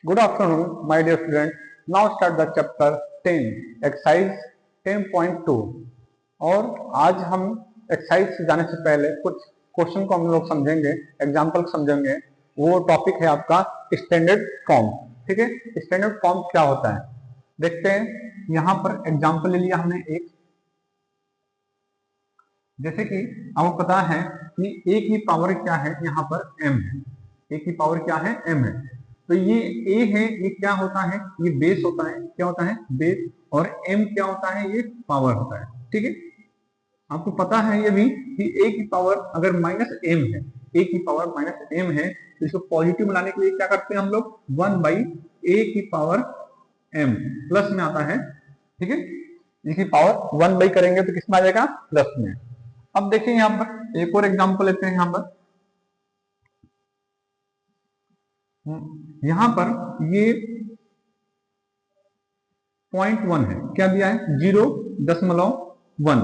Good afternoon, my dear student. Now start the chapter 10, exercise 10.2. और आज हम exercise से जाने से पहले कुछ क्वेश्चन को हम लोग समझेंगे, एग्जाम्पल समझेंगे। वो टॉपिक है आपका स्टैंडर्ड फॉर्म। ठीक है, स्टैंडर्ड फॉर्म क्या होता है देखते हैं। यहाँ पर एग्जाम्पल ले लिया हमने एक, जैसे कि आपको पता है कि ए की पावर क्या है, यहाँ पर m है। ए की पावर क्या है, m है। तो ये a है, ये क्या होता है, ये बेस होता है। क्या होता है, बेस। और m क्या होता है, ये पावर होता है। ठीक है, आपको पता है ये भी कि a की पावर अगर माइनस m है, a की पावर माइनस m है, तो इसको पॉजिटिव बनाने के लिए क्या करते हैं हम लोग, 1/a की पावर m प्लस में आता है। ठीक है, इसकी पावर 1 करेंगे तो किसमें आ जाएगा, प्लस में। अब देखिए यहाँ पर एक और एग्जांपल लेते हैं। यहाँ पर ये 0.1 है, क्या दिया है, 0.1।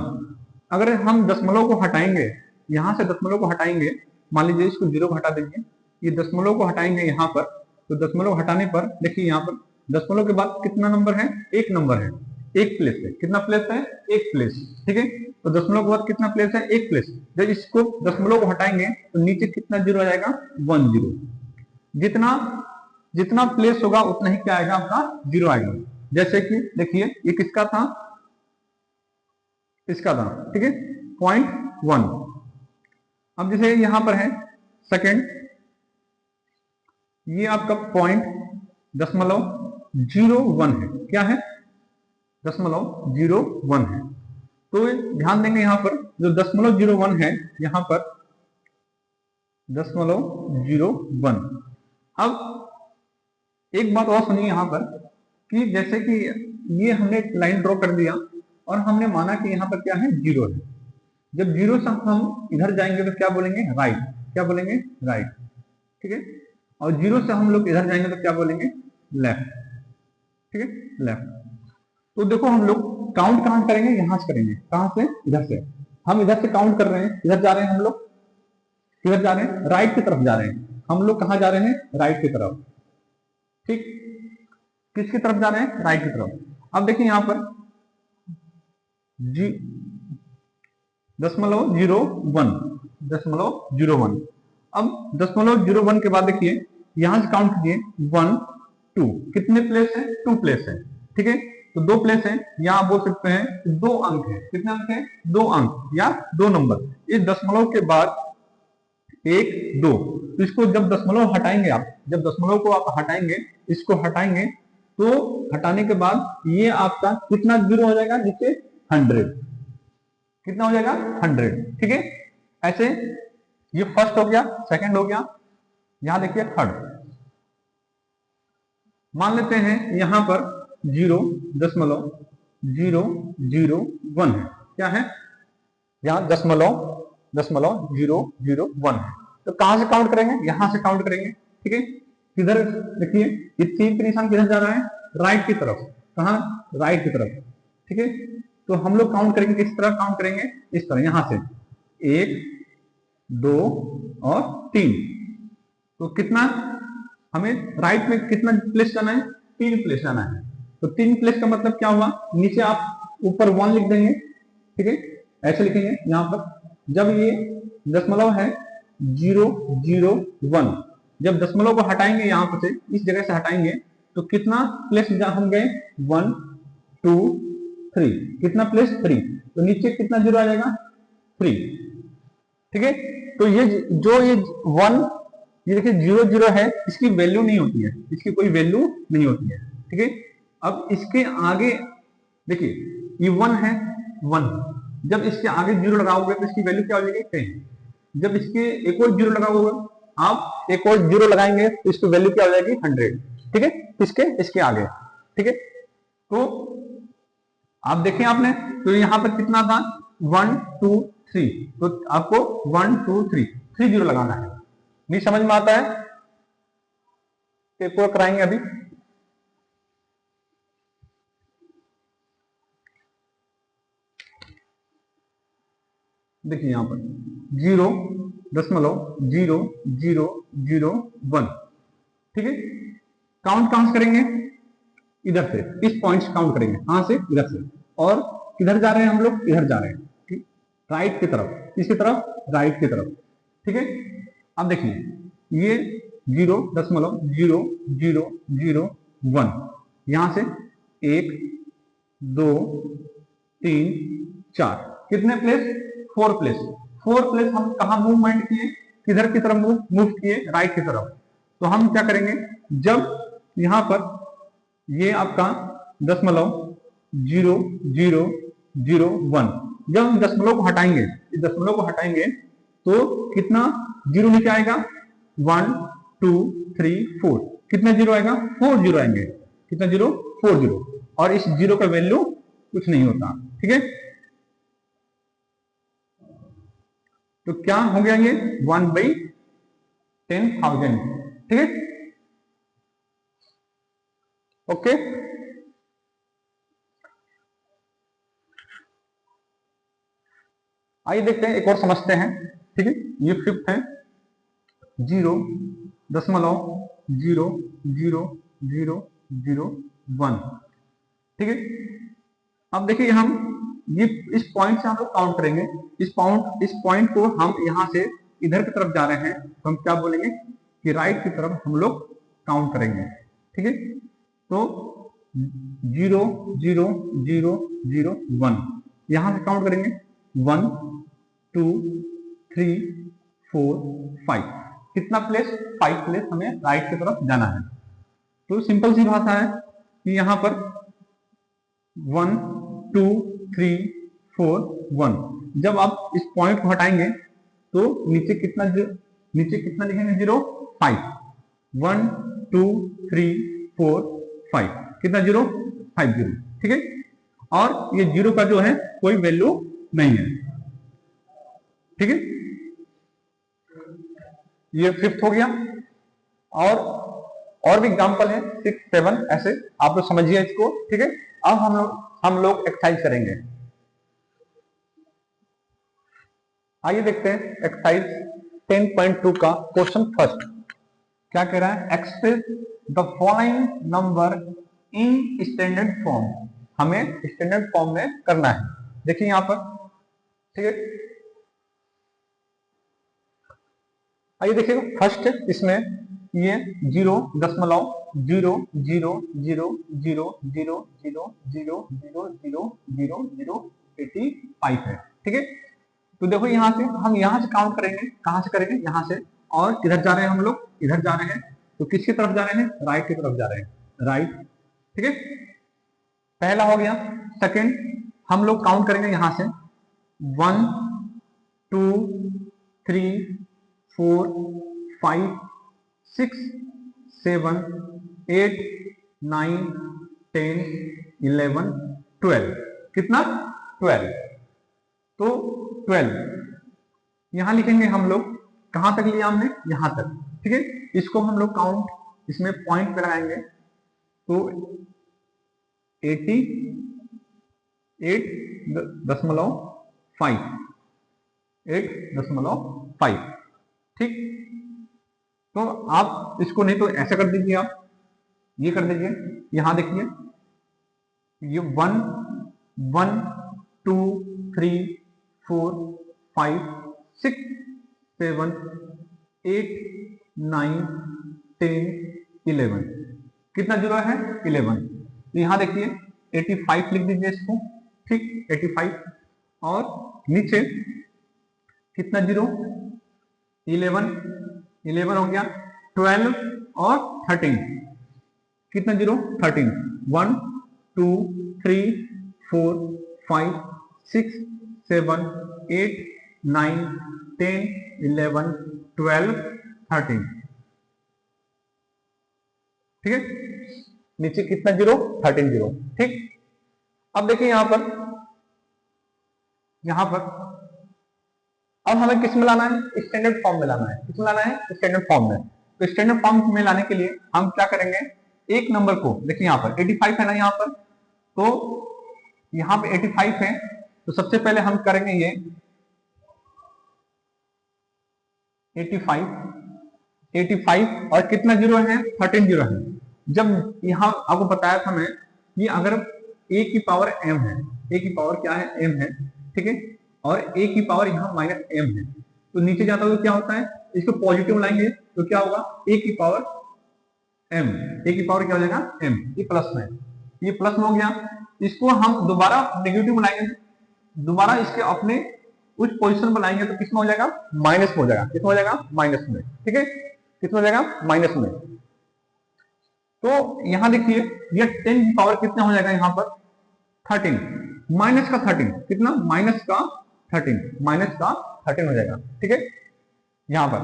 अगर हम दशमलव को हटाएंगे, यहाँ से दशमलव को हटाएंगे, मान लीजिए इसको 0 को हटा देंगे, ये दशमलव को हटाएंगे यहाँ पर, तो दशमलव हटाने पर देखिए यहाँ पर दशमलव के बाद कितना नंबर है, एक नंबर है, एक प्लेस है। कितना प्लेस है, एक प्लेस। ठीक है, तो दशमलव के बाद कितना प्लेस है, एक प्लेस। जब इसको दशमलव को हटाएंगे तो नीचे कितना जीरो आ जाएगा, 1 0। जितना जितना प्लेस होगा उतना ही क्या आएगा, आपका जीरो आएगा। जैसे कि देखिए ये किसका था, इसका था। ठीक है, 0.1। अब जैसे यहां पर है सेकेंड, ये आपका 0.01 है। क्या है, 0.01 है। तो ध्यान देंगे यहाँ पर जो 0.01 है, यहाँ पर 0.01। अब एक बात और सुनिए यहाँ पर कि जैसे कि ये हमने लाइन ड्रॉ कर दिया और हमने माना कि यहाँ पर क्या है, जीरो है। जब जीरो से हम इधर जाएंगे तो क्या बोलेंगे, राइट। क्या बोलेंगे, राइट। ठीक है, और जीरो से हम लोग इधर जाएंगे तो क्या बोलेंगे, लेफ्ट। ठीक है, लेफ्ट। तो देखो हम लोग काउंट कहां करेंगे, यहां से करेंगे। कहां से, इधर से। हम इधर से काउंट कर रहे हैं, इधर जा रहे हैं हम लोग, किधर जा रहे हैं, राइट की तरफ जा रहे हैं। हम लोग कहां जा रहे हैं, राइट की तरफ। ठीक, किसकी तरफ जा रहे हैं, राइट की तरफ। अब देखिए यहां पर जी 0.01, 0.01। अब 0.01 के बाद देखिए यहां से काउंट कीजिए, 1 2। कितने प्लेस है, 2 प्लेस है। ठीक है, तो 2 प्लेस है, यहां बोल सकते हैं 2 अंक है। कितने अंक है, 2 अंक या 2 नंबर। इस दशमलव के बाद 1 2, तो इसको जब दशमलव हटाएंगे आप, जब दशमलव को आप हटाएंगे, इसको हटाएंगे, तो हटाने के बाद ये आपका कितना जीरो हो जाएगा, नीचे 100। कितना हो जाएगा, 100। ठीक है, ऐसे ये फर्स्ट हो गया, सेकंड हो गया, यहां देखिए थर्ड। मान लेते हैं यहां पर 0.001 है। क्या है, यहां 0.001 है। तो कहां से काउंट करेंगे, यहां से काउंट करेंगे। ठीक है, किधर देखिए ये तीन के निशान किधर जा रहा है, राइट की तरफ। कहा, राइट की तरफ। ठीक है, तो हम लोग काउंट करेंगे किस तरह काउंट करेंगे, इस तरह, यहां से 1 2 और 3। तो कितना, हमें राइट में कितना प्लेस जाना है, 3 प्लेस जाना है। तो 3 प्लेस का मतलब क्या हुआ, नीचे आप ऊपर 1 लिख देंगे। ठीक है, ऐसे लिखेंगे यहां पर। जब ये दशमलव है 0.001, जब दशमलव को हटाएंगे यहां पर से, इस जगह से हटाएंगे, तो कितना प्लेस हम गए, 1 2 3। कितना प्लेस, 3। तो नीचे कितना जीरो आ जाएगा, 3। ठीक है, तो ये जो ये 1, ये देखिए 0 है, इसकी वैल्यू नहीं होती है, इसकी कोई वैल्यू नहीं होती है। ठीक है, अब इसके आगे देखिए ये 1 है, 1। जब इसके आगे 0 लगाओगे तो इसकी वैल्यू क्या हो जाएगी, 10। जब इसके एक और 0 लगाओगे, आप एक और 0 लगाएंगे तो इसकी वैल्यू क्या हो जाएगी, 100। ठीक है, इसके इसके आगे। ठीक है, तो आप देखें आपने, तो यहां पर कितना था, 1 2 3। तो आपको 1 2 3 0 लगाना है। नहीं समझ में आता है, पेपर कराएंगे अभी। देखिए यहां पर 0.00001। ठीक है, काउंट कहां से करेंगे, इधर से, इस पॉइंट से काउंट करेंगे, कहां से, इधर से। और किधर जा रहे हैं हम लोग, इधर जा रहे हैं, ठीक, राइट की तरफ, किसकी तरफ, राइट की तरफ, ठीक है। अब देखिए ये 0.0001, यहां से 1 2 3 4, कितने प्लेस, 4 प्लेस। 4 प्लेस हम कहा मूवमेंट किए, किधर की तरफ मूव किए, राइट की तरफ। तो हम क्या करेंगे, जब यहां पर ये आपका 0.0001, जब हम दशमलव को हटाएंगे, इस दशमलव को हटाएंगे तो कितना जीरो नीचे आएगा, 1 2 3 4, कितना जीरो आएगा, 4 जीरो आएंगे, कितना जीरो, 4 जीरो। और इस जीरो का वैल्यू कुछ नहीं होता, ठीक है। तो क्या हो गया, ये 1/10,000, ठीक है, ओके। आइए देखते हैं, एक और समझते हैं, ठीक है। ये फिफ्थ है, 0.000001, ठीक है। अब देखिए हम ये इस पॉइंट से हम लोग काउंट करेंगे, इस पॉइंट को हम यहां से इधर की तरफ जा रहे हैं, तो हम क्या बोलेंगे कि राइट की तरफ हम लोग काउंट करेंगे, ठीक है। तो 0.0001 यहां से काउंट करेंगे, 1 2 3 4 5, कितना प्लेस, 5 प्लेस हमें राइट की तरफ जाना है। तो सिंपल सी भाषा है कि यहां पर 1 2 3 4 1, जब आप इस पॉइंट को हटाएंगे तो नीचे कितना लिखेंगे, 0 5, 1 2 3 4 5, कितना 0 5 0, ठीक है। और ये जीरो का जो है कोई वैल्यू नहीं है, ठीक है। ये फिफ्थ हो गया। और भी एग्जांपल है 6 7, ऐसे आप लोग समझिए इसको, ठीक है। अब हम लोग एक्सरसाइज करेंगे। आइए देखते हैं एक्सरसाइज 10.2 का क्वेश्चन फर्स्ट। क्या कह रहा है, express the following number in standard form, हमें स्टैंडर्ड फॉर्म में करना है। देखिए यहां पर, ठीक है। आइए देखिए फर्स्ट इसमें ये 0.000000000085 है, ठीक है। तो देखो यहां से हम यहां से काउंट करेंगे, कहां से करेंगे, यहां से। और किधर जा रहे हैं हम लोग, इधर जा रहे हैं। तो किसकी तरफ जा रहे हैं, राइट की तरफ जा रहे हैं, राइट, ठीक है। पहला हो गया। सेकंड हम लोग काउंट करेंगे यहां से, 1 2 3 4 5 6 7 8 9 10 11 12, कितना, 12। तो 12 यहां लिखेंगे हम लोग, कहां तक लिया हमने, यहां तक, ठीक है। इसको हम लोग काउंट इसमें पॉइंट पे लगाएंगे, तो 88.5, ठीक। तो आप इसको नहीं तो ऐसा कर दीजिए, आप ये कर दीजिए, यहां देखिए ये 1 1 2 3 4 5 6 7 8 9 10 11, कितना जीरो है, 11। तो यहां देखिए 85 लिख दीजिए इसको, ठीक, 85। और नीचे कितना जीरो, 11 हो गया, 12 और 13, कितना जीरो, 13। 1 2 3 4 5 6 7 8 9 10 11 12 13, ठीक है। नीचे कितना जीरो, 13 जीरो, ठीक। अब देखिए यहां पर अब हमें किस में लाना है, स्टैंडर्ड फॉर्म में लाना है। किस में लाना है, स्टैंडर्ड फॉर्म में। तो स्टैंडर्ड फॉर्म में लाने के लिए हम क्या करेंगे, एक नंबर को देखिए यहां पर 85 है ना, यहां पर, तो यहां पे 85 है। तो सबसे पहले हम करेंगे ये 85 और कितना जीरो है, 13 जीरो है। जब यहाँ आपको बताया था मैं कि अगर a की पावर m है, a की पावर क्या है m है, ठीक है, और a की पावर यहाँ माइनस m है, तो नीचे जाता हुआ क्या होता है, इसको पॉजिटिव लाएंगे तो क्या होगा, a की पावर m, a की पावर क्या हो जाएगा m, ये प्लस में, ये प्लस में हो गया। इसको हम दोबारा नेगेटिव लाएंगे, दोबारा इसके अपने उस पोजीशन पर लाएंगे तो किसमें हो जाएगा, माइनस में हो जाएगा, किसमें हो जाएगा, माइनस में, ठीक है, किसमें हो जाएगा, माइनस में। तो यहां देखिए ये 10 की पावर कितना हो जाएगा यहाँ पर 13, माइनस का 13 कितना, माइनस का 13, माइनस का 13 हो जाएगा, ठीक है यहाँ पर।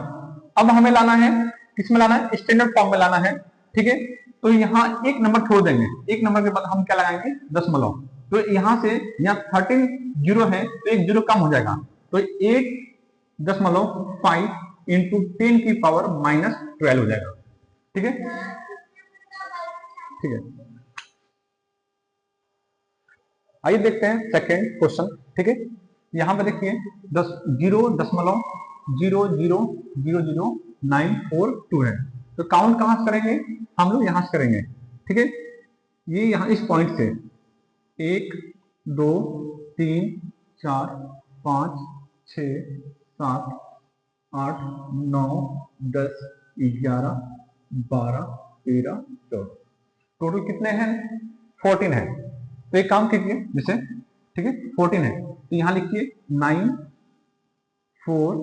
अब हमें लाना है, किसमें लाना है, स्टैंडर्ड फॉर्म में लाना है, ठीक है। तो यहाँ एक नंबर छोड़ देंगे, एक नंबर के बाद हम क्या लगाएंगे, दशमलव, तो यहां से यहाँ 13 जीरो है तो एक जीरो कम हो जाएगा, तो 8.5 इंटू 10 की पावर माइनस 12 हो जाएगा, ठीक है, ठीक है। आइए देखते हैं सेकेंड क्वेश्चन, ठीक है। यहां पर देखिए 0.00000942 है, तो काउंट कहां से करेंगे, हम लोग यहां से करेंगे, ठीक है। ये यहां इस पॉइंट से 1 2 3 4 5 6 7 8 9 10 11 12 13 14, टोटल कितने हैं, 14 है। तो एक काम कीजिए जैसे, ठीक है 14 है तो यहां लिखिए 9 4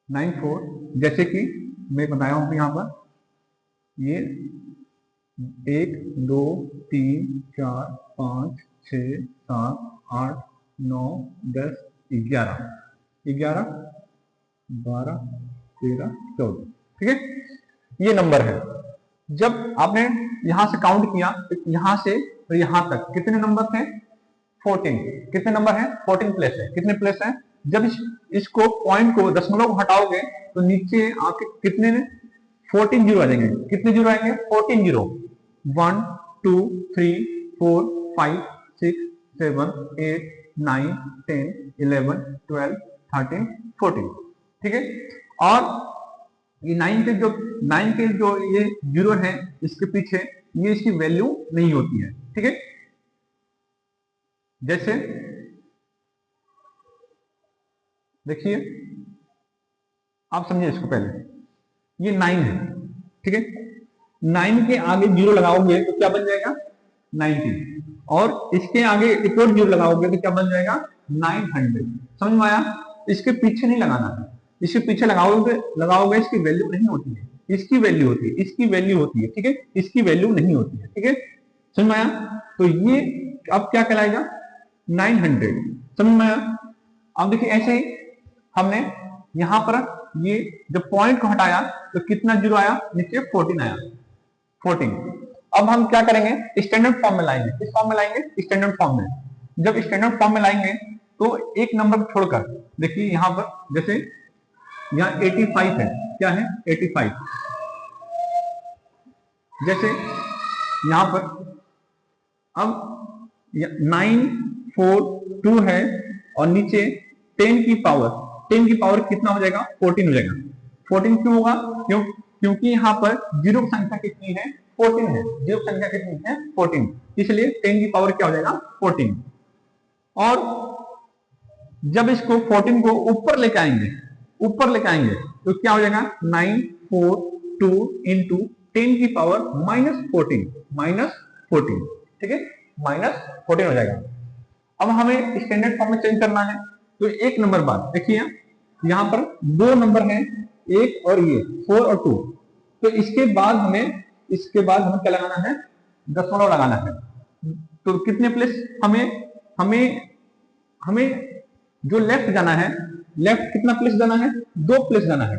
9 4, जैसे कि मैं बताया हूं यहां पर ये 1 2 3 4 5 6 7 8 9 10 11 11 12 13 14, ठीक है, ये नंबर है। जब आपने यहां से काउंट किया तो यहां से तो यहां तक कितने नंबर थे, 14, कितने नंबर है, 14 प्लेस है, कितने प्लेस है। जब इसको पॉइंट को दशमलव को हटाओगे तो नीचे आपके कितने 14 जीरो आ जाएंगे, कितने जीरो आएंगे, 14 जीरो, 1 2 3 4 5 6 7 8 9 10 11 12 13 14, ठीक है। और ये 9 के जो ये जीरो है इसके पीछे ये इसकी वैल्यू नहीं होती है, ठीक है। जैसे देखिए आप समझिए इसको, पहले ये 9 है, ठीक है, 9 के आगे जीरो लगाओगे तो क्या बन जाएगा 90, और इसके आगे एक और जीरो लगाओगे तो क्या बन जाएगा 900, समझ में आया। इसके पीछे नहीं लगाना है, इसके पीछे लगाओगे इसकी वैल्यू नहीं होती है, इसकी वैल्यू होती है, इसकी वैल्यू होती है, ठीक है, इसकी वैल्यू नहीं होती है, ठीक है, समझ में आया। तो ये अब क्या कहलाएगा 900, समझ में आया। अब देखिए ऐसे ही हमने यहां पर ये जब पॉइंट को हटाया तो कितना जीरो आया, नीचे 14 आया, 14। अब हम क्या करेंगे, स्टैंडर्ड फॉर्म में लाएंगे, किस फॉर्म में लाएंगे, स्टैंडर्ड फॉर्म में। जब स्टैंडर्ड फॉर्म में लाएंगे तो एक नंबर छोड़कर, देखिए यहां पर जैसे यहाँ 85 है, क्या है 85, जैसे यहां पर अब 942 है और नीचे 10 की पावर कितना हो जाएगा, 14 हो जाएगा। 14 क्यों होगा, क्योंकि यहाँ पर जीरो की संख्या कितनी है, 14 है, जीरो की संख्या कितनी है 14, इसलिए 10 की पावर क्या हो जाएगा 14। और जब इसको 14 को ऊपर लेके आएंगे तो क्या हो जाएगा 942 इंटू 10 की पावर -14, ठीक है, -14 हो जाएगा। अब हमें स्टैंडर्ड फॉर्म में चेंज करना है तो एक नंबर बाद देखिए यहां पर दो नंबर हैं, एक और ये 4 और 2, तो इसके बाद हमें क्या लगाना है, दशमलव लगाना है। तो कितने प्लेस हमें जो लेफ्ट जाना है, लेफ्ट कितना प्लेस जाना है, 2 प्लेस जाना है,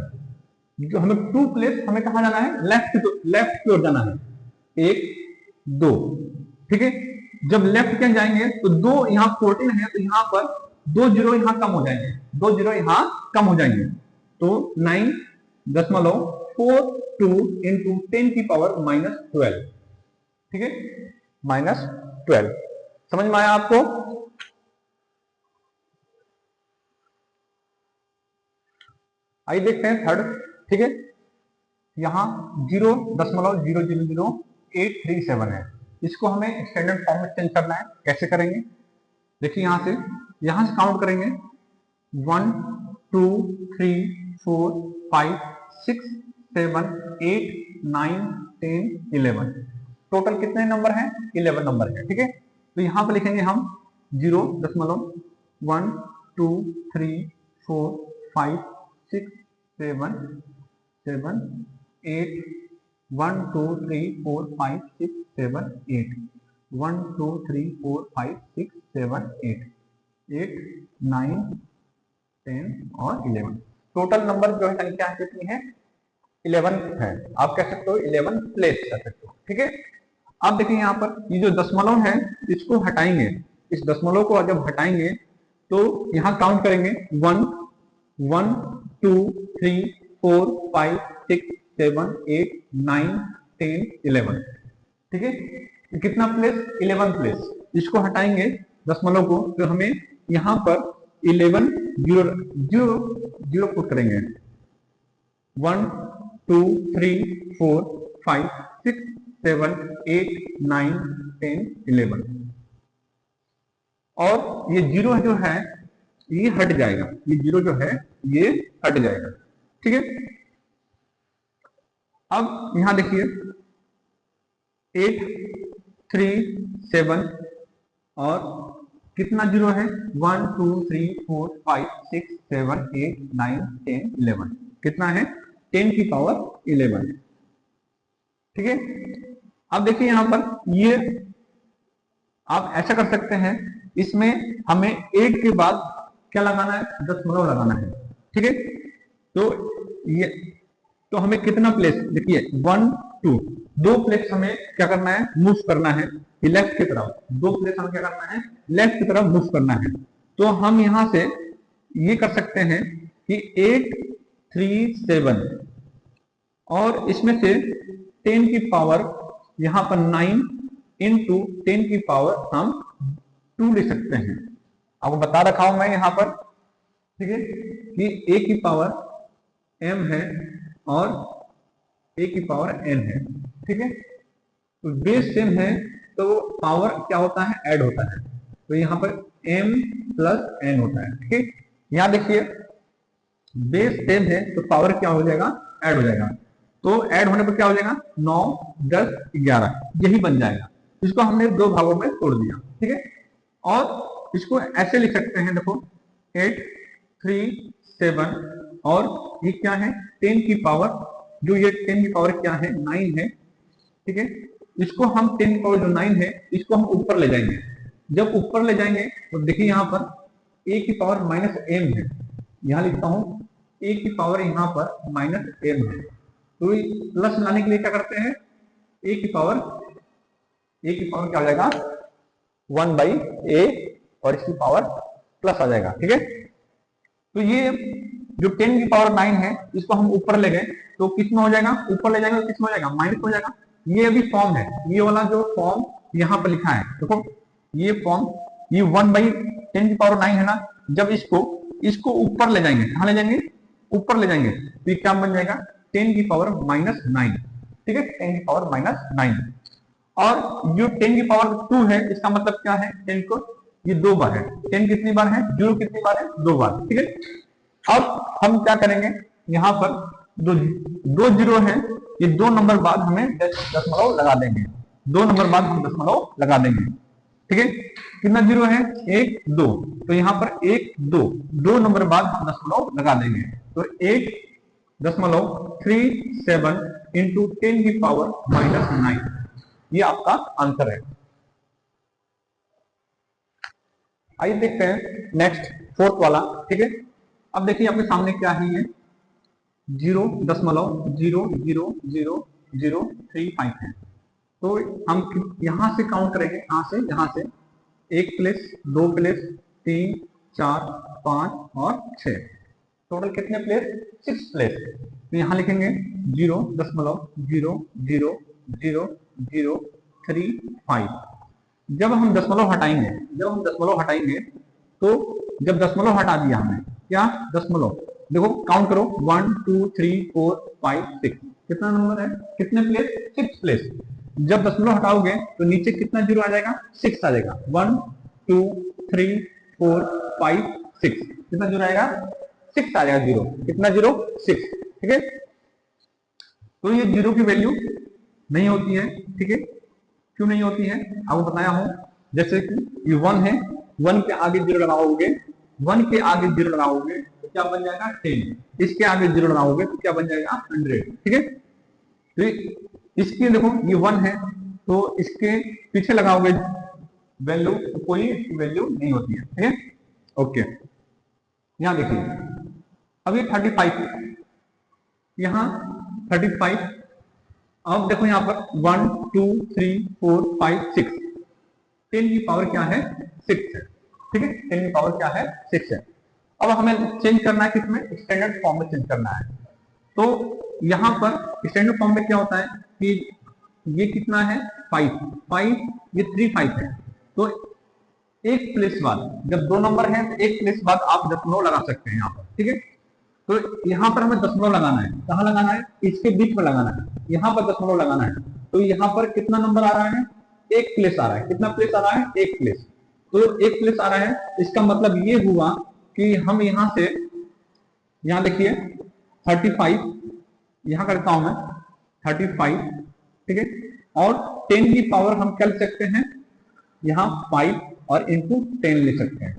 जो हमें 2 प्लेस हमें कहा जाना है, लेफ्ट की ओर जाना है, 1 2, ठीक है। जब लेफ्ट के जाएंगे तो 2 यहाँ 14 है तो यहाँ पर 2 जीरो यहाँ कम हो जाएंगे, 2 जीरो यहाँ कम हो जाएंगे, तो 9.42 इंटू 10 की पावर -12, ठीक है, -12, समझ में आया आपको। आइए देखते हैं थर्ड, ठीक है। यहाँ 0.000837 है, इसको हमें स्टैंडर्ड फॉर्म में चेंज करना है। कैसे करेंगे, देखिए यहाँ से काउंट करेंगे 1 2 3 4 5 6 7 8 9 10 11, टोटल कितने नंबर हैं, 11 नंबर है। ठीक है, तो यहाँ पर लिखेंगे हम 0.1 2 3 4 5 6 7 7 8 1 2 3 4 5 6 7 8 1 2 3 4 5 6 7 8 8 9 10 और 11, टोटल नंबर जो है संख्या कितनी है, 11 है। आप कह सकते हो 11 प्लेस कर सकते हो। ठीक है, अब देखिए यहाँ पर ये जो दशमलव है इसको हटाएंगे, इस दशमलव को जब हटाएंगे तो यहाँ काउंट करेंगे 1 1 2 3 4 5 6 7 8 9 10 11। ठीक है, कितना प्लेस, 11 प्लेस। इसको हटाएंगे दशमलव को तो हमें यहाँ पर 11 जीरो पुट करेंगे, 1 2 3 4 5 6 7 8 9 10 11, और ये जीरो जो है ये हट जाएगा, ये जीरो जो है ये हट जाएगा। ठीक है, अब यहां देखिए 8 3 7 और कितना जीरो है, 1 2 3 4 5 6 7 8 9 10 11, कितना है 10 की पावर 11। ठीक है, अब देखिए यहां पर ये आप ऐसा कर सकते हैं, इसमें हमें 8 के बाद क्या लगाना है, दशमलव लगाना है। ठीक है, तो ये तो हमें कितना प्लेस, देखिए 1 2 दो प्लेस हमें क्या करना है, मूव करना है लेफ्ट की तरफ, दो प्लेस हमें क्या करना है, लेफ्ट की तरफ मूव करना है। तो हम यहां से ये कर सकते हैं कि 8 3 7 और इसमें से 10 की पावर यहां पर 9 इंटू 10 की पावर हम 2 लिख सकते हैं। आपको बता रखा हूं मैं यहाँ पर, ठीक है, कि a की पावर m है और a की पावर n है। ठीक है, तो बेस सेम है तो पावर क्या होता है, ऐड होता है, तो यहाँ पर m प्लस n होता है। ठीक है, यहाँ देखिए बेस सेम है तो पावर क्या हो जाएगा, ऐड हो जाएगा, तो ऐड होने पर क्या हो जाएगा 9 10 11, यही बन जाएगा। इसको हमने दो भागों में तोड़ दिया। ठीक है, और इसको ऐसे लिख सकते हैं, देखो 8 3 7 और ये क्या है 10 की पावर, जो ये 10 की पावर क्या है 9 है। ठीक है, इसको हम 10 की पावर जो 9 है इसको हम ऊपर ले जाएंगे, जब ऊपर ले जाएंगे तो देखिए यहाँ पर a की पावर माइनस m है, यहाँ लिखता हूं a की पावर यहाँ पर माइनस m है, तो प्लस लाने के लिए क्या करते हैं, a की पावर क्या हो जाएगा 1/a और इसकी पावर प्लस आ जाएगा। ठीक है, तो ये जो 10 की पावर 9 है इसको हम ऊपर ले गए तो कितना हो जाएगा, ऊपर ले जाएंगे तो कितना हो जाएगा, माइनस हो जाएगा। ये अभी फॉर्म है, ये वाला जो फॉर्म यहाँ पर लिखा है, देखो ये फॉर्म, ये 1/10 की पावर 9 है ना, जब इसको ऊपर ले जाएंगे, कहां ले जाएंगे, ऊपर ले जाएंगे, तो ये क्या बन जाएगा 10 की पावर माइनस 9। ठीक है, 10 की पावर माइनस 9, और जो 10 की पावर 2 है इसका मतलब क्या है, 10 को ये 2 बार है, 10 कितनी बार है, 0 कितनी बार है, 2 बार। ठीक है, अब हम क्या करेंगे, यहाँ पर दो जीरो है, ये 2 नंबर बाद हमें दशमलव लगा देंगे, 2 नंबर बाद हम दशमलव लगा देंगे। ठीक है, कितना जीरो है, 1 2, तो यहाँ पर 1 2 2 नंबर बाद हम दशमलव लगा देंगे, तो 8.37 इंटू 10 की पावर माइनस 9, ये आपका आंसर है। आइए देखते हैं नेक्स्ट फोर्थ वाला। ठीक है, अब देखिए आपके सामने क्या है, ये 0.0000035 है, तो हम यहां से काउंट करेंगे, यहां से 1 प्लेस 2 प्लेस 3 4 5 और 6, टोटल कितने प्लेस, 6 प्लेस। तो यहां लिखेंगे 0.0000035। जब हम दशमलव हटाएंगे, तो जब दशमलव हटा दिया हमने, क्या दशमलव, देखो काउंट करो 1 2 3 4 5 6, कितना नंबर है, कितने प्लेस, 6 प्लेस। जब दशमलव हटाओगे तो नीचे कितना जीरो आ जाएगा, 6 आ जाएगा। 1 2 3 4 5 6, कितना जीरो आएगा, 6 आ जाएगा जीरो। कितना जीरो, 6। ठीक है, तो ये जीरो की वैल्यू नहीं होती है। ठीक है, क्यों नहीं होती है आपको बताया हूं। जैसे कि ये 1 है, 1 के आगे जीरो लगाओगे, 1 के आगे जीरो लगाओगे तो क्या बन जाएगा 10। इसके आगे जीरो लगाओगे तो क्या बन जाएगा 100। ठीक है, तो इसकी देखो ये 1 है तो इसके पीछे लगाओगे वैल्यू तो कोई वैल्यू नहीं होती है। ठीक है, ओके। यहां देखिए अब ये 35, यहां 35। अब देखो यहां पर 1 2 3 4 5 6, 10 की पावर क्या है, 6 है। ठीक है, 10 की पावर क्या है, 6 है। अब हमें चेंज करना है किसमें, स्टैंडर्ड फॉर्म में चेंज करना है। तो यहाँ पर स्टैंडर्ड फॉर्म में क्या होता है कि ये कितना है 5 5, ये 3 5 है। तो एक प्लेस बाद, जब दो नंबर है तो एक प्लेस बाद आप दशमलव लगा सकते हैं यहाँ पर। ठीक है, तो यहाँ पर हमें दशमलव लगाना है। कहाँ लगाना है, इसके बीच में लगाना है, यहाँ पर दशमलव लगाना है। तो यहाँ पर कितना नंबर आ रहा है, एक प्लेस आ रहा है। कितना प्लेस आ रहा है, एक प्लेस। तो एक प्लेस आ रहा है, इसका मतलब ये हुआ कि हम यहाँ से, यहाँ देखिए 35, यहाँ करता हूं मैं 35। ठीक है, और 10 की पावर हम क्या लिख सकते हैं, यहाँ 5 और इंटू 10 लिख सकते हैं,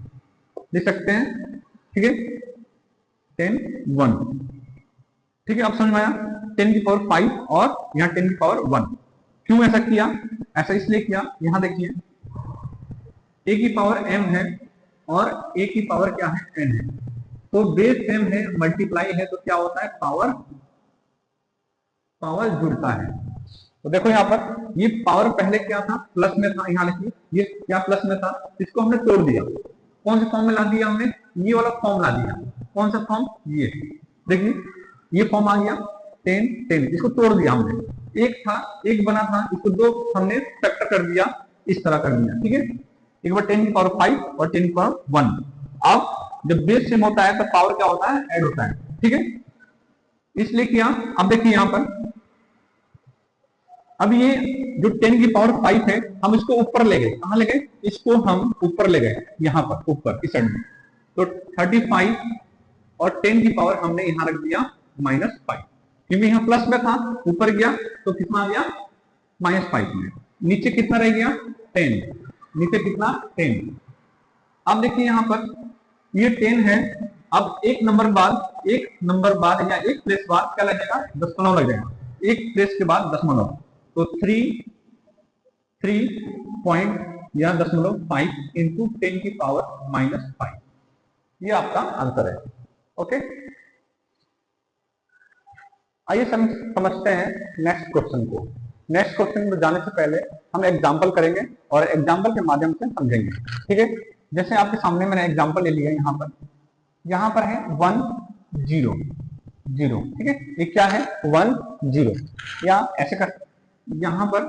लिख सकते हैं। ठीक है, 10 1। ठीक है, अब समझ में आया, 10 की पावर 5 और यहाँ 10 की पावर 1। क्यों ऐसा किया, ऐसा इसलिए किया, यहाँ देखिए a की पावर m है और a की पावर क्या है, n है। तो बेस m है, मल्टीप्लाई है, तो क्या होता है, पावर पावर जुड़ता है। तो देखो यहाँ पर ये पावर पहले क्या था, प्लस में था। यहाँ लिखिए ये क्या प्लस में था, इसको हमने तोड़ दिया। कौन से फॉर्म में ला दिया हमने, ये वाला फॉर्म ला दिया। कौन सा फॉर्म, ये देखिए ये फॉर्म आ गया 10 10, इसको तोड़ दिया हमने। एक था, एक बना था, इसको दो हमने फैक्टर कर दिया, इस तरह कर दिया। ठीक है, एक बार 10 की पावर 5 और 10 की पावर 1। अब जब बेस सेम होता है तो पावर क्या होता है, ऐड होता है। ठीक है, इसलिए किया। अब देखिए यहाँ पर, अब ये जो 10 की पावर 5 है, हम इसको ऊपर ले गए। कहां ले गए, इसको हम ऊपर ले गए, यहाँ पर ऊपर इस साइड में। तो 35 और 10 की पावर हमने यहां रख दिया -5, क्योंकि यहाँ प्लस में था, ऊपर गया तो कितना आ गया -5 में। नीचे कितना रह गया 10, नीचे कितना 10। अब देखिए यहाँ पर ये 10 है। अब एक नंबर बाद या एक प्लेस बाद क्या लगेगा, दशमलव लगेगा। एक प्लेस के बाद दशमलव, तो 3 पॉइंट या दशमलव 5 इंटू 10 की पावर -5, ये आपका आंसर है। ओके, आइए समझते हैं नेक्स्ट क्वेश्चन को। नेक्स्ट क्वेश्चन में जाने से पहले हम एग्जांपल करेंगे और एग्जांपल के माध्यम से समझेंगे। ठीक है, जैसे आपके सामने मैंने एग्जांपल ले लिया। यहाँ पर है 1 0 0। ठीक है, ये क्या है 1 0, या ऐसे कर, यहाँ पर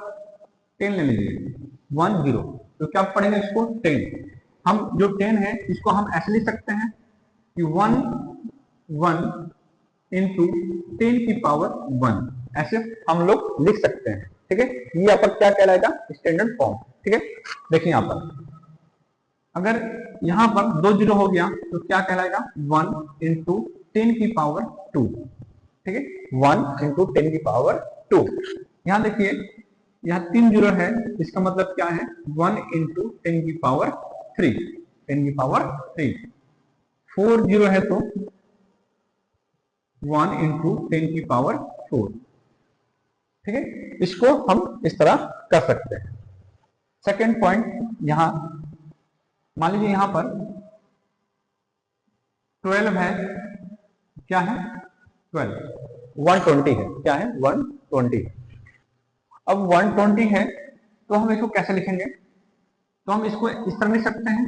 10 ले लीजिए 1 0, तो क्या पढ़ेंगे इसको 10। हम जो 10 है इसको हम ऐसे लिख सकते हैं कि 1 1 इंटू 10 की पावर 1, ऐसे हम लोग लिख सकते हैं। ठीक है, ये यहाँ पर क्या कहलाएगा, स्टैंडर्ड फॉर्म। ठीक है, देखिए यहाँ पर अगर यहाँ पर 2 0 हो गया तो क्या कहलाएगा 1 इंटू 10 की पावर 2। ठीक है, 1 इंटू 10 की पावर 2। यहाँ देखिए यहाँ 3 0 है, इसका मतलब क्या है 1 इंटू 10 की पावर 3, 10 की पावर 3। 4 0 है तो 1 इंटू 10 की पावर 4। ठीक है, इसको हम इस तरह कर सकते हैं। सेकेंड पॉइंट, यहां मान लीजिए यहाँ पर 12 है, क्या है 12, 120 है, क्या है 120। अब 120 है तो हम इसको कैसे लिखेंगे, तो हम इसको इस तरह लिख सकते हैं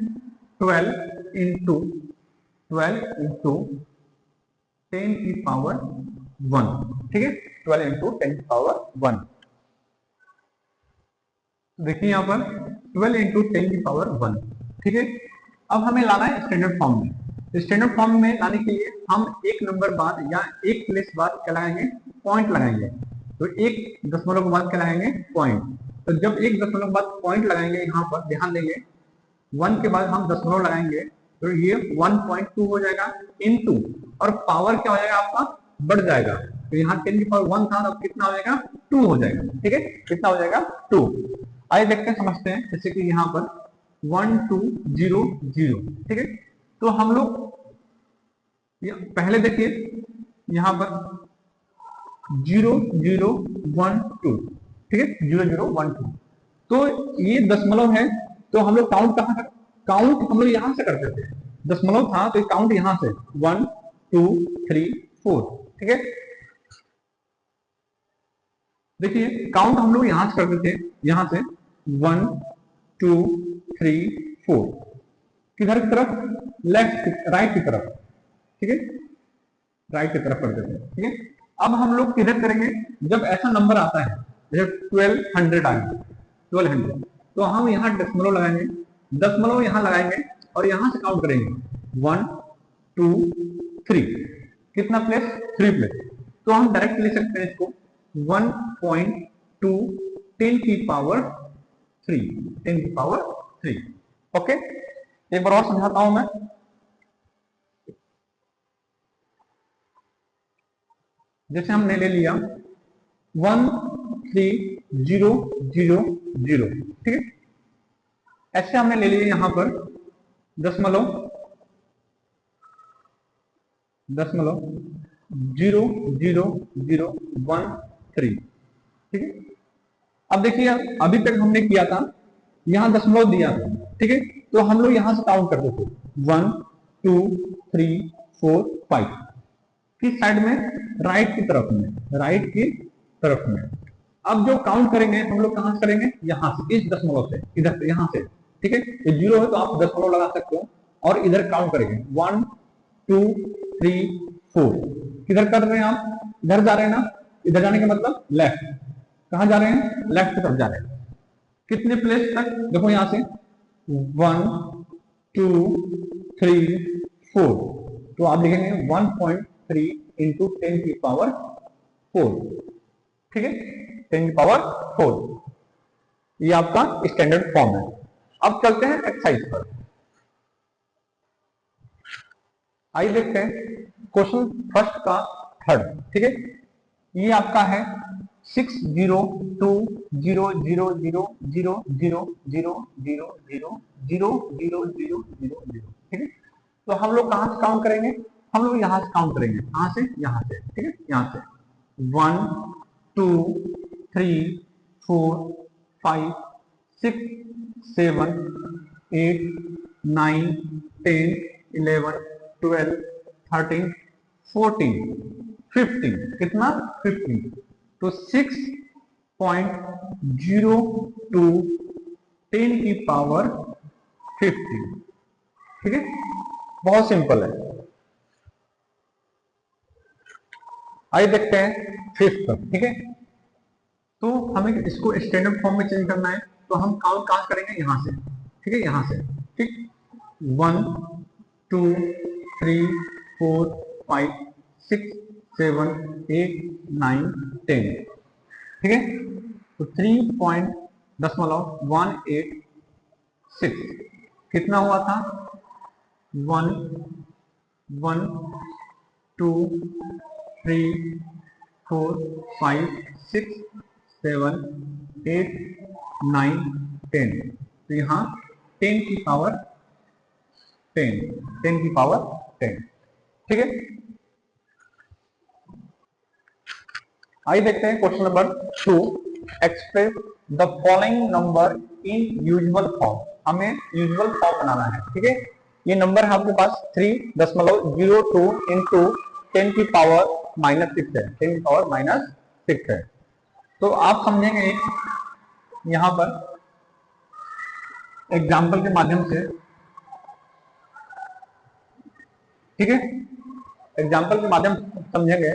12 इंटू 10 की पावर 1। ठीक है, 12 इंटू 10 की पावर 1। देखिए यहाँ पर 12 इंटू 10 की पावर 1। ठीक है, अब हमें लाना है स्टैंडर्ड फॉर्म में। स्टैंडर्ड फॉर्म में लाने के लिए हम एक नंबर बाद या एक प्लेस बाद क्या लगाएंगे, पॉइंट लगाएंगे। तो एक दशमलव के बाद क्या लगाएंगे, पॉइंट। तो जब एक दशमलव के बाद पॉइंट लगाएंगे, यहाँ पर ध्यान देंगे 1 के बाद हम दशमलव लगाएंगे तो ये 1.2 हो जाएगा इनटू, और पावर क्या हो जाएगा आपका, बढ़ जाएगा। तो यहाँ 10 की पावर 1 था, अब कितना हो जाएगा, 2 हो जाएगा। ठीक है, कितना हो जाएगा, 2। आइए देखते हैं, समझते हैं। जैसे कि यहाँ पर 1 2 0 0। ठीक है, तो हम लोग पहले देखिए यहाँ पर 0 0 1 2। ठीक है, 0 0 1 2। तो ये दशमलव है, तो हम लोग काउंट कहाँ, काउंट हम लोग यहां से करते थे। दशमलव था तो काउंट यहां से 1 2 3 4। ठीक है, देखिए काउंट हम लोग यहां से करते थे, यहां से 1 2 3 4। किधर की तरफ, लेफ्ट राइट की तरफ। ठीक है, राइट की तरफ करते थे। ठीक है, अब हम लोग किधर करेंगे, जब ऐसा नंबर आता है जब 1200 आ गया, 1200, तो हम यहाँ दशमलव लगाएंगे, दशमलव यहाँ लगाएंगे और यहां से काउंट करेंगे 1 2 3। कितना प्लेस, 3 प्लेस। तो हम डायरेक्ट ले सकते हैं इसको 1.2 10 की पावर 3, 10 की पावर 3। ओके, एक बार और समझाता हूं मैं। जैसे हमने ले लिया 1 3 0 0 0। ठीक है, ऐसे हमने ले लिया यहां पर दशमलव 0 0 0 1 3। ठीक है, अब देखिए अभी तक हमने किया था, यहां दशमलव दिया था। ठीक है, तो हम लोग यहां से काउंट करते थे 1 2 3 4 5। किस साइड में, राइट की तरफ में, राइट की तरफ में। अब जो काउंट करेंगे हम लोग कहां से करेंगे, यहां से, इस दशमलव से, इधर से, यहां से। ठीक है, ये 0 है तो आप दशमलव लगा सकते हो और इधर काउंट करेंगे 1 2 3 4। किधर कर रहे हैं आप, इधर जा रहे हैं ना, इधर जाने का मतलब लेफ्ट। कहां जा रहे हैं, लेफ्ट की तरफ जा रहे हैं। कितने प्लेस तक, देखो यहां से 1 2 3 4। तो आप लिखेंगे 1.3 इंटू 10 की पावर 4। ठीक है, 10 की पावर 4, ये आपका स्टैंडर्ड फॉर्म है। अब चलते हैं एक्सरसाइज पर। आइए देखते हैं क्वेश्चन फर्स्ट का थर्ड। ठीक है, ये आपका है 6 0 2 0 0 0 0 0 0 0 0 0 0 0 0 0। ठीक है, तो हम लोग कहां से काउंट करेंगे, हम लोग यहां से काउंट करेंगे, कहां से, यहां से। ठीक है, यहां से 1 2 3 4 5 6 7 8 9 10 11 12 13 14 15। कितना, 15। तो 6.02 10 की पावर 15। ठीक है, बहुत सिंपल है। आइए देखते हैं फिफ्थ। ठीक है, तो हमें इसको स्टैंडर्ड फॉर्म में चेंज करना है, तो हम काउंट कहां करेंगे, यहां से। ठीक है, यहां से। ठीक, 1 2 3 4 5 6 7 8 9 10। ठीक है, तो 3.186 कितना हुआ था, 1 1 2 3 4 5 6 7 8 9 10। तो यहाँ 10 की पावर 10, 10 की पावर 10। ठीक है, आइए देखते हैं question number 2। Express the following number in usual form. हमें यूजुअल फॉर्म बनाना है। ठीक है, ये नंबर है आपके पास 3.02 इंटू 10 की पावर -6 है, 10 की पावर -6 है। तो आप समझेंगे यहां पर एग्जाम्पल के माध्यम से। ठीक है, एग्जाम्पल के माध्यम से समझेंगे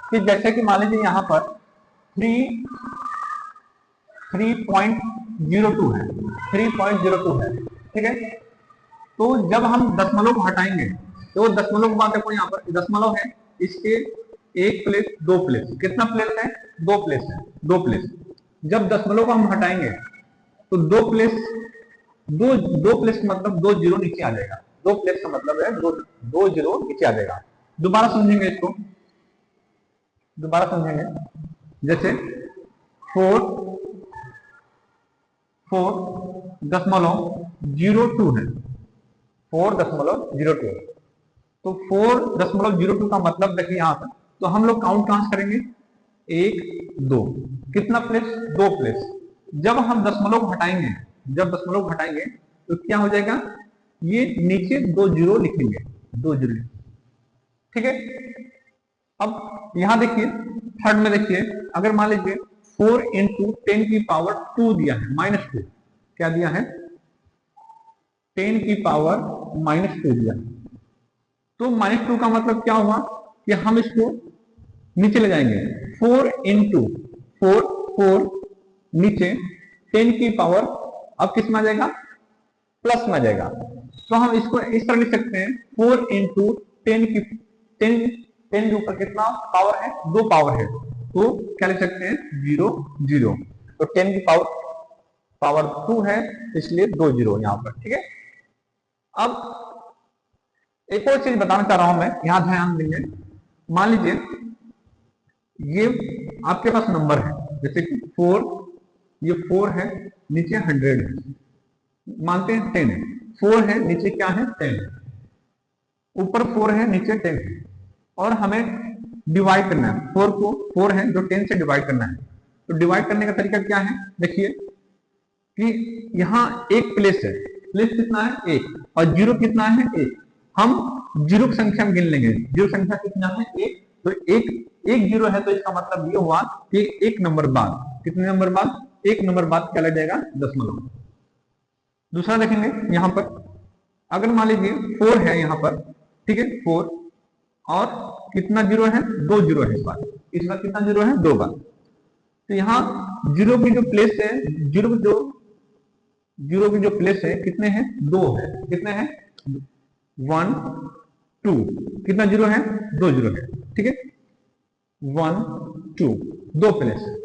कि जैसे कि मान लीजिए यहां पर 3.02 है, 3.02 है। ठीक है, तो जब हम दशमलव को हटाएंगे तो दशमलव के बाद देखो यहाँ पर दशमलव है, इसके एक प्लेस दो प्लेस, कितना प्लेस है, दो प्लेस है, दो प्लेस। जब दशमलव को हम हटाएंगे तो दो प्लेस, दो प्लेस का मतलब दो जीरो नीचे आ जाएगा, दो प्लेस का मतलब है दो जीरो नीचे आ जाएगा। दोबारा समझेंगे इसको, दोबारा समझेंगे। जैसे 4.02 है, 4.02 है। तो 4.02 का मतलब देखिए यहाँ पर, तो हम लोग काउंट कहां से करेंगे, एक दो, कितना प्लेस, दो प्लेस। जब हम दशमलव को हटाएंगे, जब दशमलव को हटाएंगे तो क्या हो जाएगा, ये नीचे दो जीरो लिखेंगे, दो जीरो, ठीक है। अब यहां देखिए थर्ड में देखिए, अगर मान लीजिए 4 इंटू 10 की पावर 2 दिया है, -2, क्या दिया है, 10 की पावर -2 दिया है। तो -2 का मतलब क्या हुआ कि हम इसको नीचे ले जाएंगे, 4 इंटू 4 नीचे 10 की पावर अब किस में आ जाएगा, प्लस में आ जाएगा। तो हम इसको इस तरह लिख सकते हैं, 4 इंटू 10 की 10 10 के ऊपर कितना पावर है, दो पावर है, तो क्या लिख सकते हैं, 0 0। तो 10 की पावर 2 है, इसलिए दो जीरो यहां पर, ठीक है। अब एक और चीज बताना चाह रहा हूं मैं, यहां ध्यान देंगे। मान लीजिए ये आपके पास नंबर है, जैसे कि 4, ये 4 है, नीचे 100 है, मानते हैं 10 है, 4 है, नीचे क्या है, 10 है, ऊपर 4 है, नीचे 10 है, और हमें डिवाइड करना है 4 को, 4 है जो 10 से डिवाइड करना है। तो डिवाइड करने का तरीका क्या है, देखिए कि यहाँ एक प्लेस है, प्लेस कितना है, एक, और जीरो कितना है, एक। हम जीरो की संख्या में गिन लेंगे, जीरो संख्या कितना है, एक। तो एक जीरो है, तो इसका मतलब ये हुआ कि एक नंबर बाद, कितने नंबर बाद, एक नंबर बाद क्या लग जाएगा, दशमलव। दूसरा देखेंगे यहां पर, अगर मान लीजिए 4 है यहाँ पर, ठीक है, 4, और कितना जीरो है, दो जीरो है, इस बार कितना जीरो है, दो बार। तो यहाँ जीरो की जो प्लेस है, जीरो की जो प्लेस है कितने हैं, दो है, कितने हैं, 1 2, कितना जीरो है, दो जीरो है, ठीक है, 1 2, दो प्लेस है।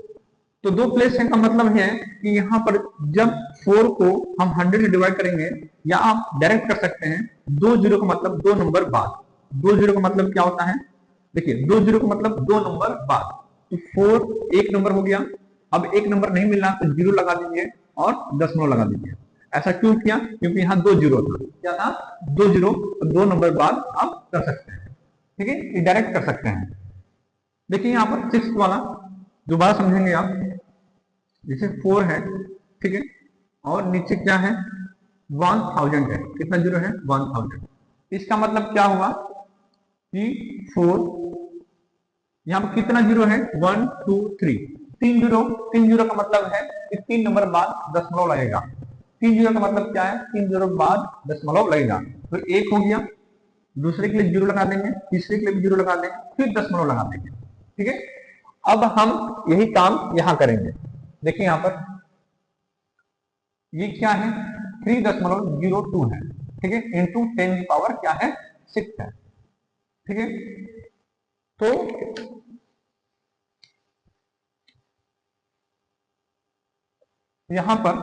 तो दो प्लेस है का मतलब है कि यहाँ पर जब 4 को हम 100 से डिवाइड करेंगे, या आप डायरेक्ट कर सकते हैं, दो जीरो का मतलब दो नंबर बाद, दो जीरो का मतलब क्या होता है, देखिए दो जीरो का मतलब दो नंबर बाद। तो 4 एक नंबर हो गया, अब एक नंबर नहीं मिला तो जीरो लगा दीजिए और दशमलव लगा दीजिए। ऐसा क्यों किया, क्योंकि यहाँ दो जीरो था, क्या था, दो जीरो, तो दो नंबर बाद आप कर सकते हैं, ठीक है, ये डायरेक्ट कर सकते हैं। देखिए यहाँ पर 6 वाला दोबारा समझेंगे आप, जैसे 4 है, ठीक है, और नीचे क्या है, 1000 है, कितना जीरो है, 1000। इसका मतलब क्या हुआ कि 4, यहाँ पर कितना जीरो है, 1 2 3, तीन जीरो का मतलब है कि 3 नंबर बाद दशमलव लगेगा। 3 जीरो का मतलब क्या है, 3 जीरो बाद दशमलव लगेगा। तो एक हो गया, दूसरे के लिए जीरो लगा देंगे, तीसरे के लिए भी जीरो लगा देंगे, फिर दशमलव लगा देंगे, ठीक है। अब हम यही काम यहां करेंगे। देखिए यहां पर ये क्या है, 3.02 है, ठीक है, इंटू 10 की पावर क्या है, 6 है, ठीक है। तो यहां पर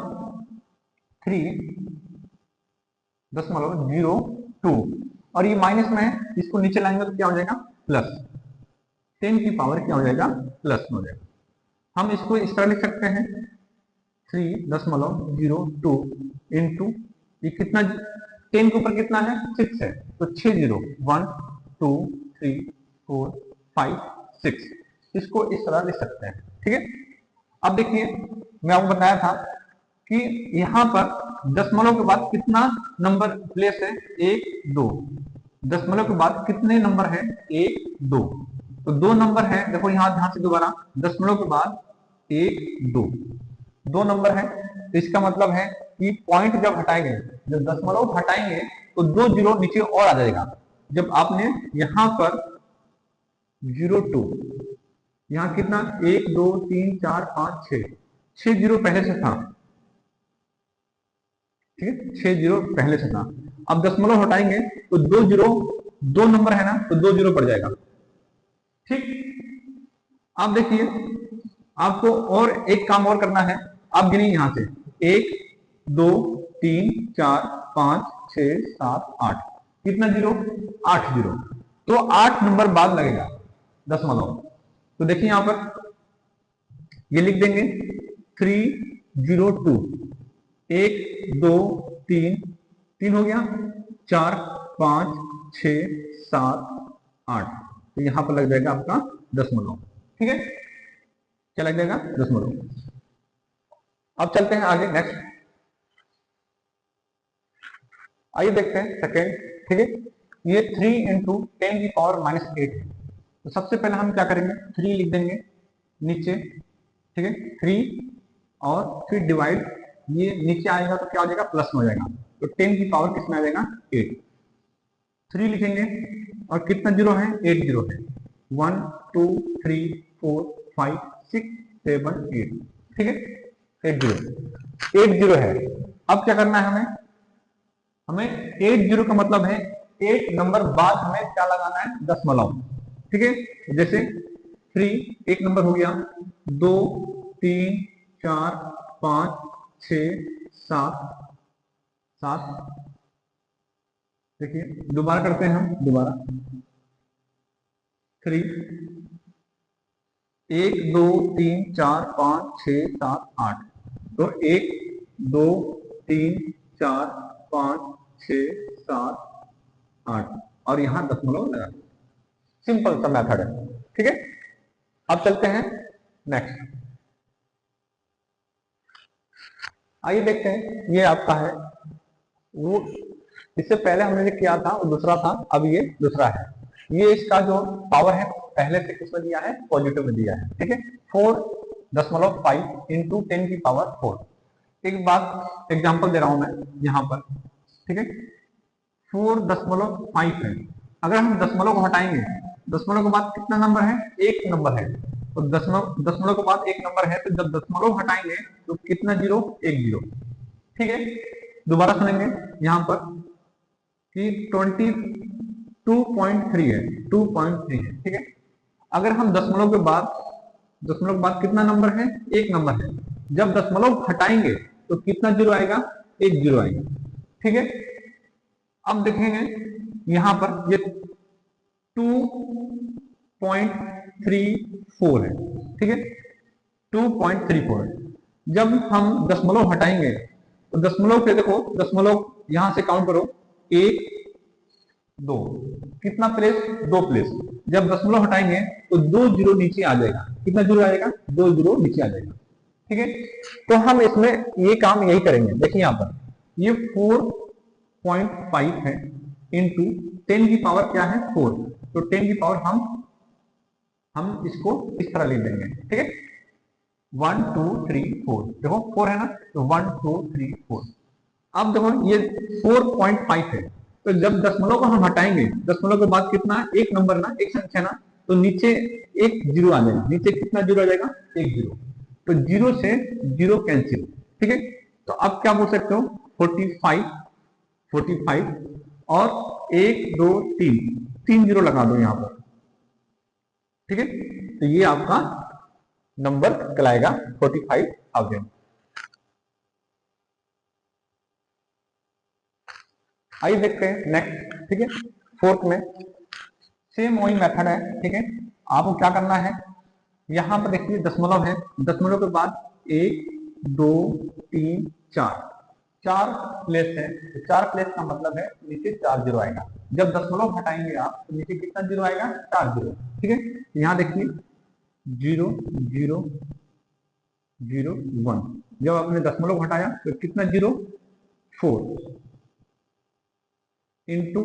3.02, और ये माइनस में है, इसको नीचे लाएंगे तो क्या हो जाएगा, प्लस, 10 की पावर क्या हो जाएगा, प्लस हो जाएगा। हम इसको इस तरह लिख सकते हैं, 3.02 इंटू ये कितना, 10 के ऊपर कितना है, 6 है, तो 6 जीरो, 1 2 3 4 5 6, इसको इस तरह लिख सकते हैं, ठीक है। अब देखिए मैं आपको बताया था कि यहां पर दशमलव के बाद कितना नंबर प्लेस है, एक दो, दशमलव के बाद कितने नंबर है, एक दो, तो दो नंबर है, देखो यहां ध्यान से दोबारा, दशमलव के बाद एक दो, दो नंबर है। तो इसका मतलब है कि पॉइंट जब हटाएंगे, जब दशमलव हटाएंगे तो दो जीरो नीचे और आ जाएगा। जब आपने यहां पर 02, यहां कितना, 1 2 3 4 5 6, 6 जीरो पहले से था, ठीक है, 6 जीरो पहले से था। अब दशमलव हटाएंगे तो 2 जीरो, 2 नंबर है ना, तो 2 जीरो पड़ जाएगा। ठीक, आप देखिए, आपको और एक काम और करना है। आप गिनिए यहां से, 1 2 3 4 5 6 7 8, कितना जीरो, 8 जीरो। तो 8 नंबर बाद लगेगा दशमलव। तो देखिए यहां पर ये लिख देंगे 302, 1 2 3, 3 हो गया, 4 5 6 7 8, तो यहां पर लग जाएगा आपका दशमलव। ठीक है, क्या लग जाएगा, दशमलव। अब चलते हैं आगे नेक्स्ट, आइए देखते हैं सेकेंड। ठीक है, ये 3 इंटू 10 की पावर -8 है। तो सबसे पहले हम क्या करेंगे, 3 लिख देंगे नीचे। ठीक है, 3 और फिर डिवाइड, ये नीचे आएगा तो क्या हो जाएगा, प्लस में हो जाएगा। तो 10 की पावर किसमें आ जाएगा, 8। 3 लिखेंगे और कितना जीरो है, 8 जीरो है। 1 2 3 4 5 6 7 8, ठीक है, 8 जीरो, 8 जीरो है। अब क्या करना है हमें, हमें 8 जीरो का मतलब है 8 नंबर बाद हमें क्या लगाना है, दशमलव। ठीक है, जैसे 3 एक नंबर हो गया, 2 3 4 5 6 7 7, देखिए दोबारा करते हैं हम, दोबारा 3, 1 2 3 4 5 6 7 8, तो 1 2 3 4 5 6 7 8, और यहां दशमलव लगा। सिंपल सा मेथड है। ठीक है, अब चलते हैं नेक्स्ट, आइए देखते हैं। ये आपका है वो, इससे पहले हमने जो किया था वो दूसरा था, अब ये दूसरा है। ये इसका जो पावर है पहले से किसमें दिया है, पॉजिटिव में दिया है। ठीक है, 4.5 इंटू 10 की पावर 4। एक बात एग्जांपल दे रहा हूं मैं यहां पर। ठीक है, 4.5 है। अगर हम दशमलव को हटाएंगे, दशमलव के बाद कितना नंबर है, एक नंबर है। तो दशमलव के बाद एक नंबर है, तो जब दशमलव हटाएंगे तो कितना जीरो, एक जीरो। ठीक है, दोबारा सुनेंगे यहां पर कि 22.3 है, 2.3 है। ठीक है, अगर हम दशमलव के बाद कितना नंबर है, एक नंबर है। जब दशमलव हटाएंगे तो कितना जीरो आएगा, एक जीरो आएगा। ठीक है, अब देखेंगे यहां पर ये 2.34 है। ठीक है, 2.34 है। जब हम दशमलव हटाएंगे तो दशमलव से देखो, दशमलव यहां से काउंट करो, 1 2, कितना प्लेस, 2 प्लेस। जब दशमलव हटाएंगे तो 2 जीरो नीचे आ जाएगा। कितना जीरो आएगा, 2 जीरो नीचे आ जाएगा। ठीक है, तो हम इसमें ये काम यही करेंगे। देखिए यहां पर ये 4.5 है इंटू 10 की पावर क्या है, 4। तो 10 की पावर हम इसको इस तरह लिख देंगे। ठीक है, 1 2 3 4, देखो 4 है ना, तो 1 2 3 4। अब देखो ये 4.5 है। तो जब दशमलव को हम हटाएंगे, दशमलव के बाद कितना, एक नंबर ना, एक संख्या ना, तो नीचे एक जीरो आ जाएगा। नीचे कितना जीरो आ जाएगा, एक जीरो। तो जीरो से जीरो कैंसिल। ठीक है, तो अब क्या बोल सकते हो, 45, 45 और 1 2 3, 3 जीरो लगा दो यहां पर। ठीक है, तो ये आपका नंबर कहलाएगा 45,000। आइए देखते हैं नेक्स्ट। ठीक है, फोर्थ में सेम वही मेथड है। ठीक है, आपको क्या करना है, यहां पर देखिए दशमलव है, दशमलव के बाद 1 2 3 4, 4 प्लेस है। तो 4 प्लेस का मतलब है नीचे 4 जीरो आएगा। जब दशमलव हटाएंगे आप तो नीचे कितना जीरो आएगा, 4 जीरो। ठीक है, यहां देखिए 0 0 0 1। जब आपने दशमलव हटाया तो कितना जीरो, 4 इंटू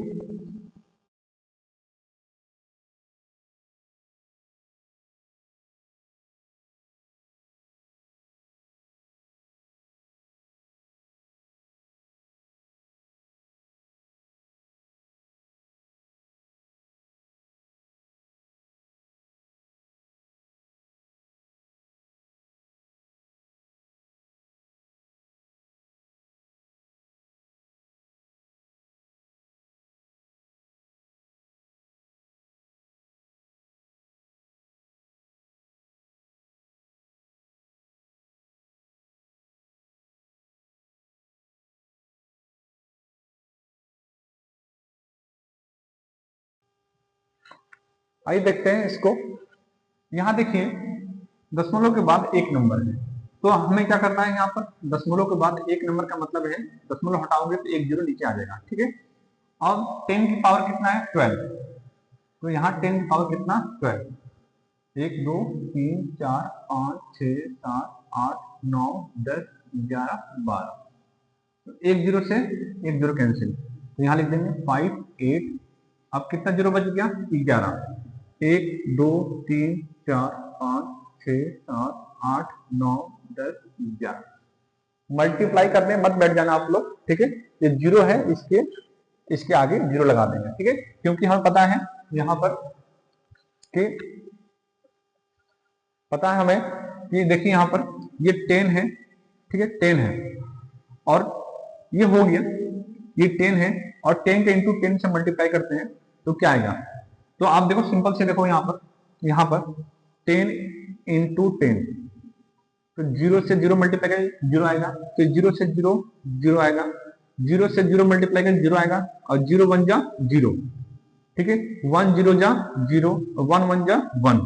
आइए देखते हैं इसको। यहाँ देखिए दशमलव के बाद एक नंबर है, तो हमें क्या करना है, यहाँ पर दशमलव के बाद एक नंबर का मतलब है दशमलव हटाओगे तो एक जीरो नीचे आ जाएगा, ठीक है। और 10 की पावर कितना है 12, तो यहाँ 10 की पावर कितना 12, 1 2 3 4 5 6 7 8 9 10 11 12, तो एक जीरो से एक जीरो कैंसिल, तो यहाँ लिख देंगे 5 8, अब कितना जीरो बच गया 11, 1 2 3 4 5 6 7 8 9 10 11, मल्टीप्लाई करने मत बैठ जाना आप लोग, ठीक है। ये जीरो है, इसके आगे जीरो लगा देंगे, ठीक है, क्योंकि हमें पता है यहाँ पर कि पता है हमें कि देखिए यहाँ पर ये 10 है, ठीक है, 10 है और ये हो गया, ये 10 है और 10 के इंटू 10 से मल्टीप्लाई करते हैं तो क्या आएगा, तो आप देखो सिंपल से देखो यहाँ पर 10 इंटू 10, तो जीरो से जीरो मल्टीप्लाई करें जीरो आएगा, तो जीरो से जीरो जीरो आएगा, जीरो से जीरो मल्टीप्लाई करें जीरो आएगा, और जीरो वन जा जीरो, ठीक है, वन जीरो जा जीरो, वन वन जा वन,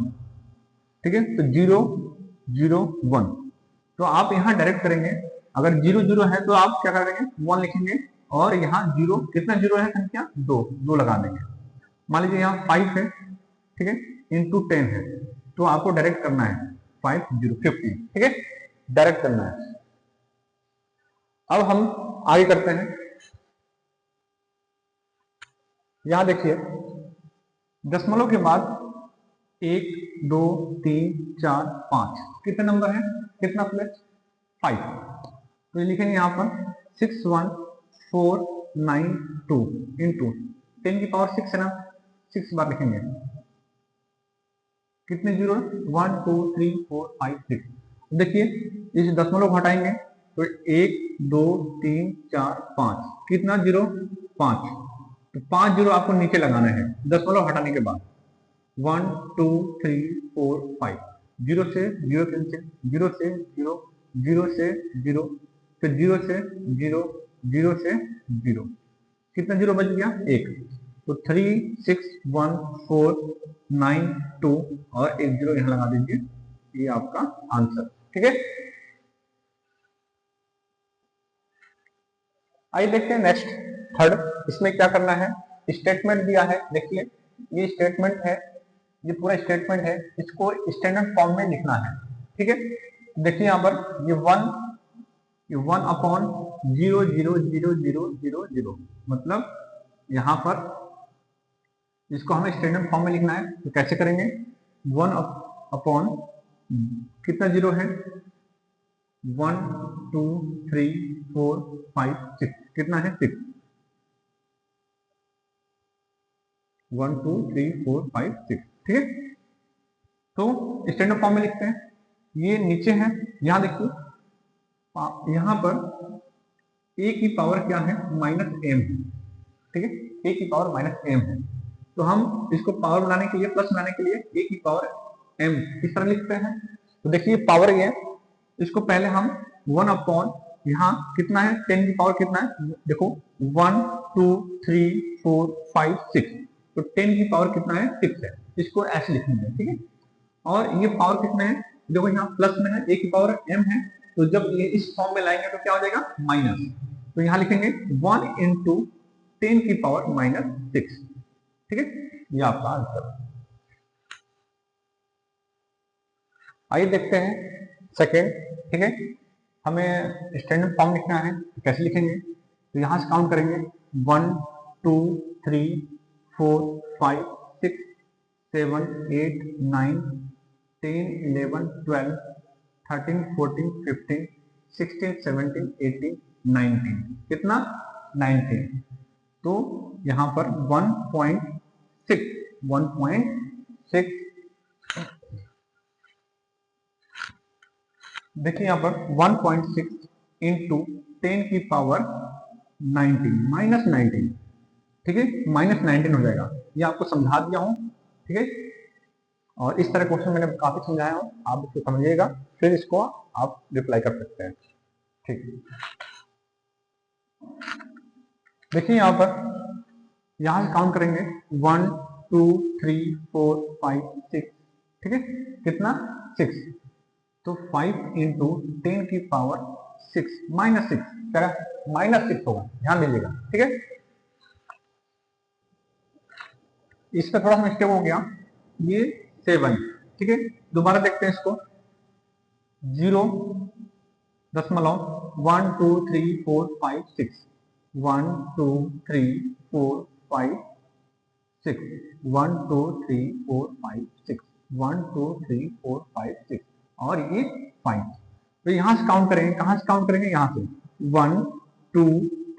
ठीक है, तो जीरो जीरो वन, तो आप यहाँ डायरेक्ट करेंगे, अगर जीरो जीरो है तो आप क्या करेंगे वन लिखेंगे, और यहाँ जीरो कितना जीरो है संख्या दो लगा देंगे। मान लीजिए यहाँ 5 है, ठीक है, इंटू 10 है, तो आपको डायरेक्ट करना है 5 0 50, ठीक है, डायरेक्ट करना है। अब हम आगे करते हैं, यहां देखिए दशमलव के बाद 1 2 3 4 5 कितने नंबर है, कितना प्लेस 5, तो ये लिखेंगे यहाँ पर 61492 इंटू 10 की पावर 6 है ना, 6 बार लिखेंगे, कितने जीरो 1 2 3 4 5 6, देखिए इस दशमलव हटाएंगे तो 1 2 3 4 5 कितना जीरो 5, तो 5 जीरो आपको नीचे लगाना है दशमलव हटाने के बाद, 1 2 3 4 5, जीरो से जीरो कैंसिल, जीरो से जीरो, जीरो से जीरो, फिर जीरो से जीरो, जीरो से जीरो, कितना जीरो बच गया एक, तो 3 6 1 4 9 2 और एक जीरो यहां लगा दीजिए, ये आपका आंसर, ठीक है। आइए देखते हैं नेक्स्ट थर्ड, इसमें क्या करना है, स्टेटमेंट दिया है, देखिए ये स्टेटमेंट है, ये पूरा स्टेटमेंट है, इसको स्टैंडर्ड फॉर्म में लिखना है, ठीक है। देखिए यहाँ पर ये one upon zero zero zero zero zero zero, मतलब यहाँ पर इसको हमें स्टैंडर्ड फॉर्म में लिखना है, तो कैसे करेंगे, 1 अपॉन कितना जीरो है 1 2 3 4 5 6, कितना है 6, 1 2 3 4 5 6, ठीक है, तो स्टैंडर्ड फॉर्म में लिखते हैं, ये नीचे है, यहाँ देखिए यहाँ पर a की पावर क्या है माइनस m है, ठीक है, a की पावर माइनस m है, तो हम इसको पावर बनाने के लिए प्लस बनाने के लिए a की पावर m इस तरह लिखते हैं, तो देखिए पावर ये, इसको पहले हम 1 अपॉन यहाँ कितना है 10 की पावर कितना है, देखो 1 2 3 4 5 6, तो 10 की पावर कितना है 6 है, इसको ऐसे लिखेंगे, ठीक है, और ये पावर कितना है, देखो यहाँ प्लस में है a की पावर m है, तो जब ये इस फॉर्म में लाएंगे तो क्या हो जाएगा माइनस, तो यहाँ लिखेंगे 1 इंटू 10 की पावर माइनस 6, ठीक है, ये आपका आंसर। आइए देखते हैं सेकेंड, ठीक है, हमें स्टैंडर्ड फॉर्म लिखना है, कैसे लिखेंगे, तो यहाँ से काउंट करेंगे 1 2 3 4 5 6 7 8 9 10 11 12 13 14 15 16 17 18 19, कितना 19, तो यहाँ पर 1.6 देखिए यहाँ पर 1.6 इंटू 10 की पावर 19 माइनस 19, ठीक है, माइनस 19 हो जाएगा, ये आपको समझा दिया हूँ, ठीक है, और इस तरह क्वेश्चन मैंने काफी समझाया हूँ, आप इसको समझिएगा, फिर इसको आप रिप्लाई कर सकते हैं, ठीक। देखिए यहाँ पर यहाँ से काउंट करेंगे 1 2 3 4 5 6, ठीक है, कितना 6, तो 5 इंटू 10 की पावर 6 माइनस 6, क्या माइनस 6 होगा, ध्यान दीजिएगा, ठीक है। इसका थोड़ा सा मिस्टेक हो गया, ये 7, ठीक है, दोबारा देखते हैं इसको, 0 दशमलव 1 2 3 4 5 6, 1 2 3 4 5 6, 1 2 3 4 5 6, 1 2 3 4 5 6, और ये 5। तो यहां से काउंट करेंगे, कहां से काउंट करेंगे, यहां से 1 2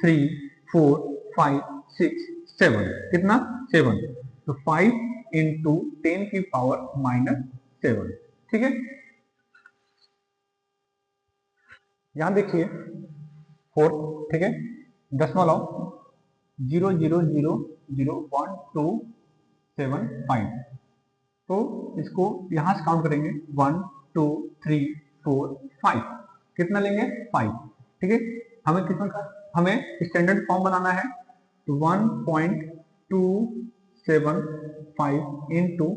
3 4 5 6 7, कितना 7, तो 5 इंटू 10 की पावर माइनस 7, ठीक है। यहां देखिए 4, ठीक है, दशमलव 0.0001275, तो इसको यहां से काउंट करेंगे 1 2 3 4 5, कितना लेंगे 5, ठीक है। हमें कितना का, हमें स्टैंडर्ड फॉर्म बनाना है, तो 1.275 इंटू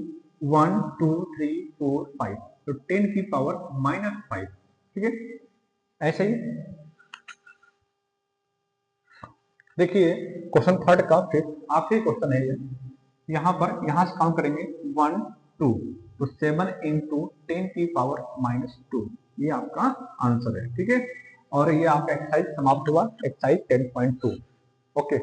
1 2 3 4 5, तो 10 की पावर माइनस 5, ठीक है। ऐसे ही देखिए क्वेश्चन थर्ड का फिर आखिरी क्वेश्चन है ये, यहाँ पर यहाँ से काउंट करेंगे 1 2, तो 7 इंटू 10 की पावर माइनस 2, ये आपका आंसर है, ठीक है। और ये आपका एक्सरसाइज समाप्त हुआ, एक्सरसाइज 10.2, ओके।